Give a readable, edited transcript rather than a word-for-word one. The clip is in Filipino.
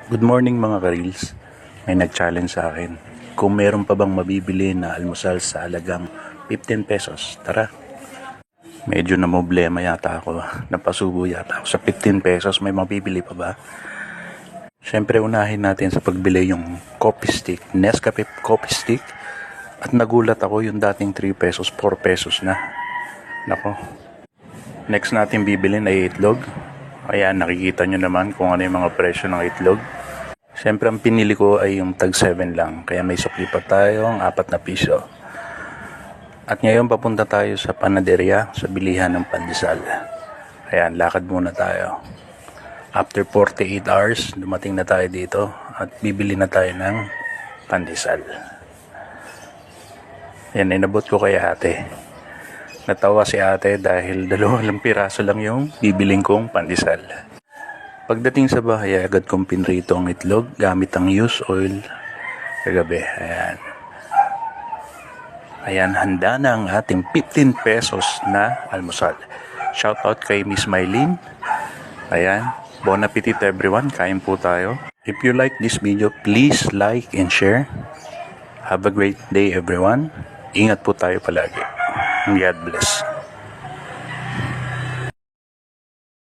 Good morning mga ka-reels. May nag-challenge sa akin. Kung meron pa bang mabibili na almusal sa halagang 15 pesos, tara. Medyo namblema yata ako. Napasubo yata ako. Sa 15 pesos may mabibili pa ba? Siyempre unahin natin sa pagbili yung coffee stick, Nescafe coffee stick. At nagulat ako yung dating 3 pesos, 4 pesos na. Nako. Next natin bibilin ay itlog. Ayan, nakikita nyo naman kung ano yung mga presyo ng itlog. Siyempre ang pinili ko ay yung tag 7 lang. Kaya may sukli pa tayo, ang 4 na piso. At ngayon papunta tayo sa panaderia, sa bilihan ng pandesal. Ayan, lakad muna tayo. After 48 hours, dumating na tayo dito at bibili na tayo ng pandesal. Ayan, inabot ko kay ate. Natawa si ate dahil 2 piraso lang yung bibiling kong pandesal. Pagdating sa bahay, agad kong pinrito ang itlog gamit ang used oil kagabi. Ayan, handa na ang ating 15 pesos na almusal. Shout out kay Miss Mylene. Ayan, bon appetit everyone. Kain po tayo. If you like this video, please like and share. Have a great day everyone. Ingat po tayo palagi. God bless.